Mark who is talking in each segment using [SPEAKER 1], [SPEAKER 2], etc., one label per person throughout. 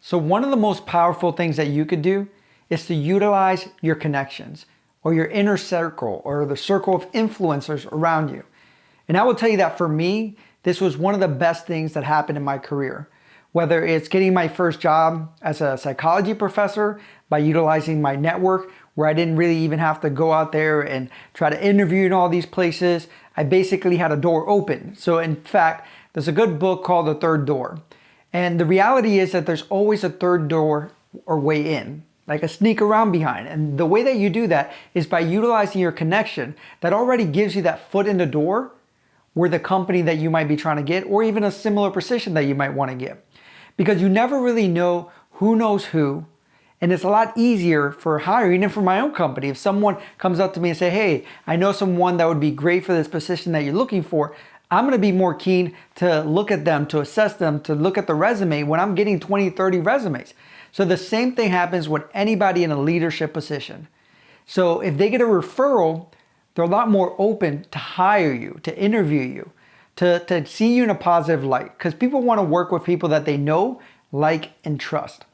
[SPEAKER 1] So one of the most powerful things that you could do is to utilize your connections or your inner circle or the circle of influencers around you. And I will tell you that for me, this was one of the best things that happened in my career. Whether it's getting my first job as a psychology professor by utilizing my network where I didn't really even have to go out there and try to interview in all these places. I basically had a door open. So in fact, there's a good book called The Third Door. And the reality is that there's always a third door or way in, like a sneak around behind. And the way that you do that is by utilizing your connection that already gives you that foot in the door where the company that you might be trying to get, or even a similar position that you might want to get. Because you never really know who knows who. And it's a lot easier for hiring, even for my own company. If someone comes up to me and say, hey, I know someone that would be great for this position that you're looking for, I'm going to be more keen to look at them, to assess them, to look at the resume when I'm getting 20, 30 resumes. So the same thing happens with anybody in a leadership position. So if they get a referral, they're a lot more open to hire you, to interview you, to see you in a positive light. Because people want to work with people that they know, like, and trust.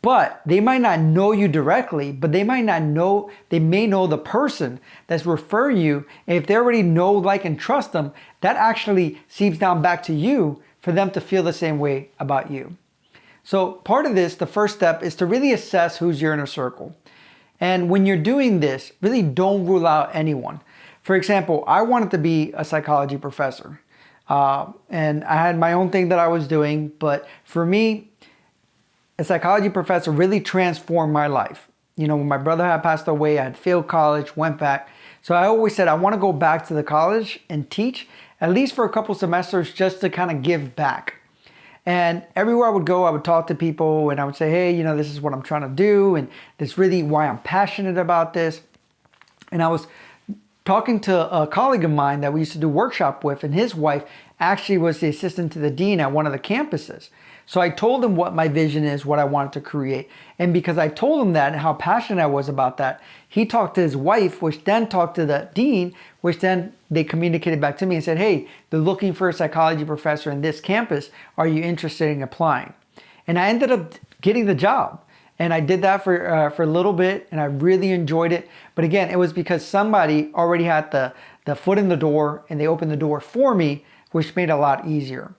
[SPEAKER 1] But they might not know you directly, but they may know the person that's referring you. And if they already know, like, and trust them, that actually seeps down back to you for them to feel the same way about you. So part of this, the first step is to really assess who's your inner circle. And when you're doing this, really don't rule out anyone. For example, I wanted to be a psychology professor. And I had my own thing that I was doing, but for me, a psychology professor really transformed my life. You know, when my brother had passed away, I had failed college, went back. So I always said, I want to go back to the college and teach, at least for a couple semesters, just to kind of give back. And everywhere I would go, I would talk to people and I would say, hey, you know, this is what I'm trying to do. And this is really why I'm passionate about this. And I was talking to a colleague of mine that we used to do workshop with, and his wife actually was the assistant to the dean at one of the campuses. So I told him what my vision is, what I wanted to create. And because I told him that and how passionate I was about that, he talked to his wife, which then talked to the dean, which then they communicated back to me and said, hey, they're looking for a psychology professor in this campus. Are you interested in applying? And I ended up getting the job. And I did that for a little bit, and I really enjoyed it. But again, it was because somebody already had the foot in the door, and they opened the door for me, which made it a lot easier.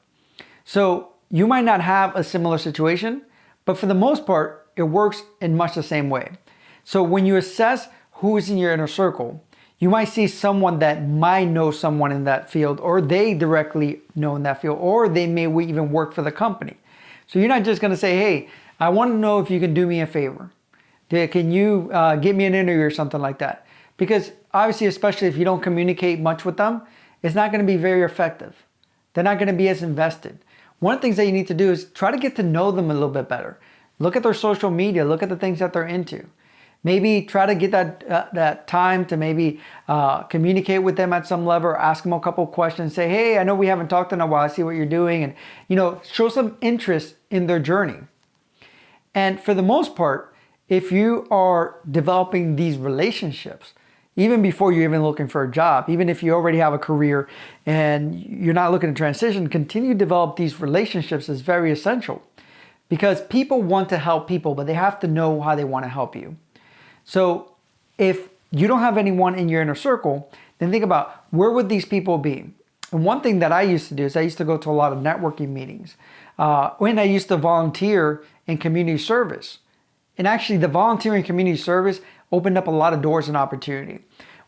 [SPEAKER 1] So you might not have a similar situation, but for the most part, it works in much the same way. So when you assess who is in your inner circle, you might see someone that might know someone in that field, or they directly know in that field, or they may even work for the company. So you're not just going to say, hey, I want to know if you can do me a favor. Can you get me an interview or something like that? Because obviously, especially if you don't communicate much with them, it's not going to be very effective. They're not going to be as invested. One of the things that you need to do is try to get to know them a little bit better. Look at their social media. Look at the things that they're into. Maybe try to get that time to maybe communicate with them at some level, or ask them a couple questions. Say, hey, I know we haven't talked in a while. I see what you're doing. And, you know, show some interest in their journey. And for the most part, if you are developing these relationships, even before you're even looking for a job, even if you already have a career and you're not looking to transition, continue to develop these relationships is very essential, because people want to help people, but they have to know how they want to help you. So if you don't have anyone in your inner circle, then think about, where would these people be? And one thing that I used to do is I used to go to a lot of networking meetings. When I used to volunteer in community service. And actually the volunteering community service opened up a lot of doors and opportunity.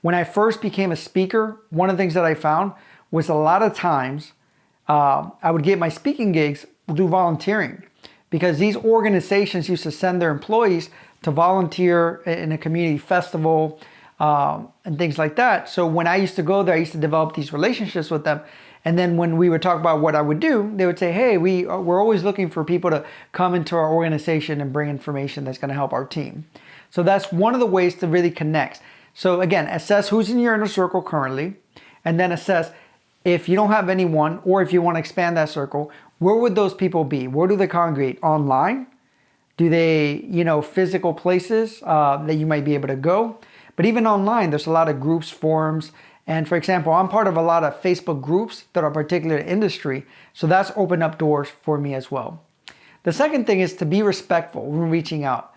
[SPEAKER 1] When I first became a speaker, one of the things that I found was a lot of times I would get my speaking gigs through volunteering, because these organizations used to send their employees to volunteer in a community festival and things like that. So when I used to go there, I used to develop these relationships with them. And then when we would talk about what I would do, they would say, hey, we're always looking for people to come into our organization and bring information that's going to help our team. So that's one of the ways to really connect. So again, assess who's in your inner circle currently, and then assess if you don't have anyone, or if you want to expand that circle, where would those people be? Where do they congregate? Online? Do they, physical places that you might be able to go? But even online, there's a lot of groups, forums. And for example, I'm part of a lot of Facebook groups that are particular to industry. So that's opened up doors for me as well. The second thing is to be respectful when reaching out,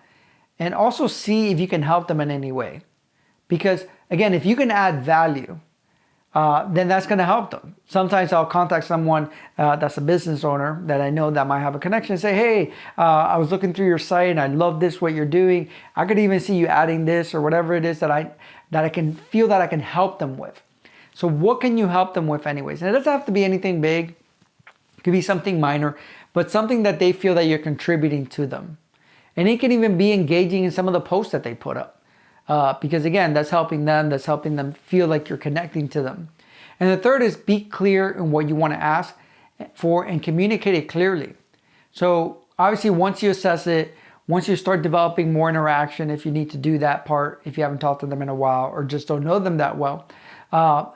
[SPEAKER 1] and also see if you can help them in any way. Because again, if you can add value, then that's going to help them. Sometimes I'll contact someone that's a business owner that I know that might have a connection and say, hey, I was looking through your site and I love this, what you're doing. I could even see you adding this or whatever it is that I can feel that I can help them with. So what can you help them with anyways? And it doesn't have to be anything big. It could be something minor, but something that they feel that you're contributing to them. And it can even be engaging in some of the posts that they put up. Because again, that's helping them feel like you're connecting to them. And the third is be clear in what you want to ask for and communicate it clearly. So obviously once you assess it, once you start developing more interaction, if you need to do that part, if you haven't talked to them in a while or just don't know them that well,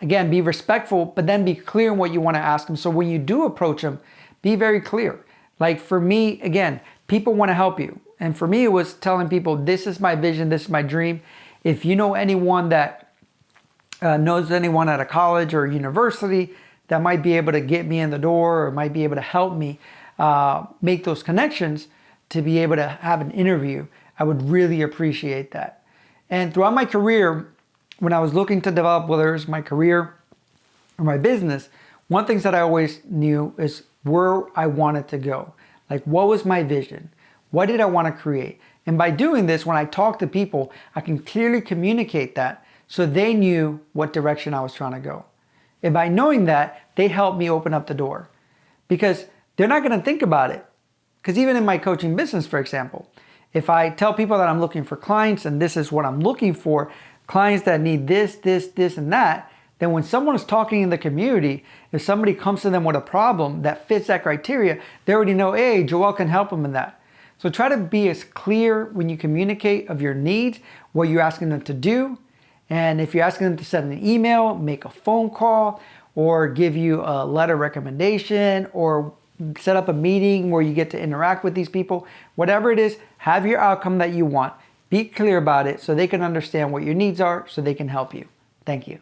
[SPEAKER 1] again, be respectful, but then be clear in what you want to ask them. So when you do approach them, be very clear. Like for me, again, people want to help you. And for me, it was telling people, this is my vision, this is my dream. If you know anyone that knows anyone at a college or a university that might be able to get me in the door or might be able to help me make those connections to be able to have an interview, I would really appreciate that. And throughout my career, when I was looking to develop, whether it was my career or my business, one thing that I always knew is where I wanted to go. Like, what was my vision? What did I want to create? And by doing this, when I talk to people, I can clearly communicate that so they knew what direction I was trying to go. And by knowing that, they helped me open up the door because they're not going to think about it. Because even in my coaching business, for example, if I tell people that I'm looking for clients and this is what I'm looking for, clients that need this, and that, then when someone is talking in the community, if somebody comes to them with a problem that fits that criteria, they already know, hey, Joel can help them in that. So try to be as clear when you communicate of your needs, what you're asking them to do. And if you're asking them to send an email, make a phone call, or give you a letter recommendation, or set up a meeting where you get to interact with these people, whatever it is, have your outcome that you want. Be clear about it so they can understand what your needs are so they can help you. Thank you.